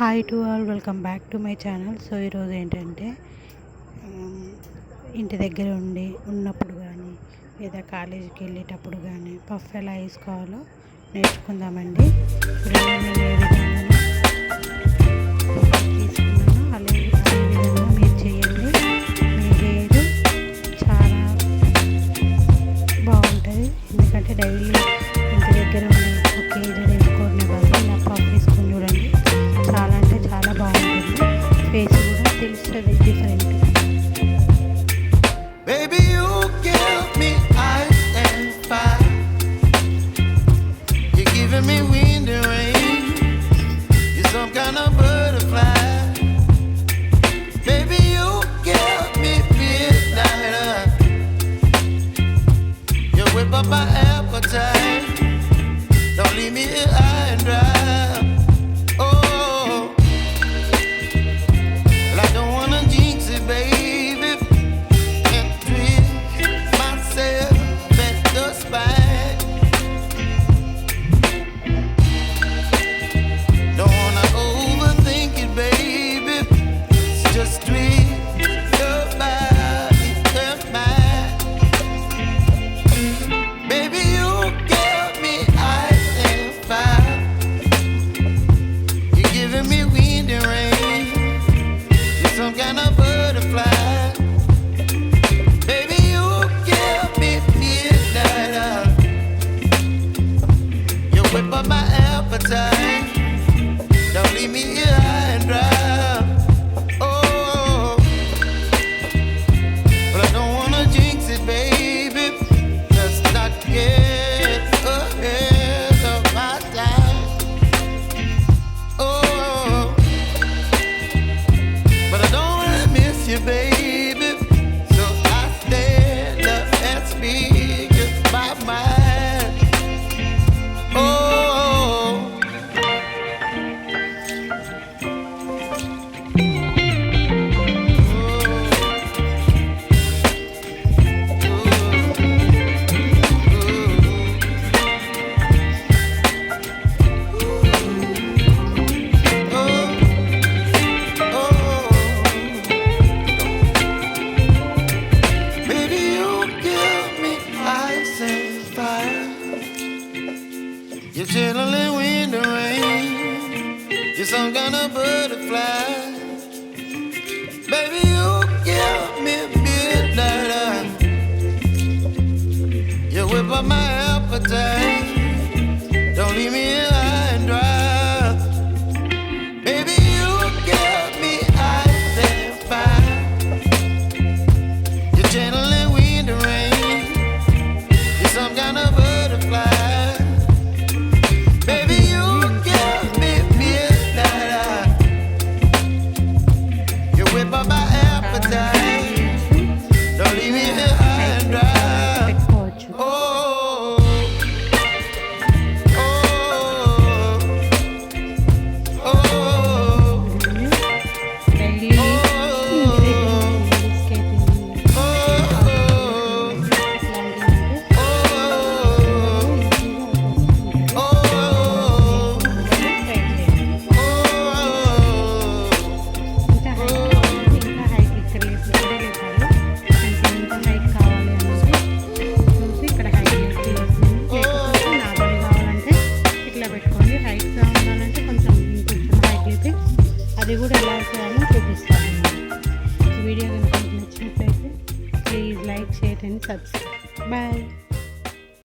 Hi to all, welcome back to my channel. So ఈరోజు ఏంటంటే ఇంటి దగ్గర ఉన్నప్పుడు కానీ లేదా కాలేజీకి వెళ్ళేటప్పుడు కానీ పఫ్ ఎలా వేసుకోవాలో నేర్చుకుందామండి. చూడండి నేను ఏ విధంగా తీసుకున్నాను అదే విధంగా మీరు చేయండి. మీ హెయిర్ చాలా బాగుంటుంది. ఎందుకంటే డైలీ ఇంటి దగ్గర ఒకేజన్ వేసుకోవడం వల్ల ఇలా పఫ్ వేసుకొని చూడండి, చాలా అంటే చాలా బాగుంటుంది. ఫేస్ కూడా తెలుస్తుంది different. Baby, you give me ice and fire. You're giving me wind and rain. You're some kind of butterfly. Baby, you give me midnight. You whip up my appetite. Don't leave me here high and dry. Some kind of butterfly. Baby, you give me midnight. You whip up my appetite. Don't leave me here high and dry. Oh, but I don't wanna jinx it, baby. Let's not get ahead of my time. Oh, but I don't wanna miss you, baby. So I stand up and speak my mind. Oh, you're chilling wind and rain. You're some kind of butterfly. Baby, you give me midnight. You whip up my appetite. Don't leave me here high and dry. Baby, you give me ice and fire. You're channeling wind and rain. You're some kind of butterfly. అది కూడా ఎలా చేయాలో చూపిస్తాను. ఈ video కనుక నచ్చినట్లయితే please like, share and subscribe. Bye.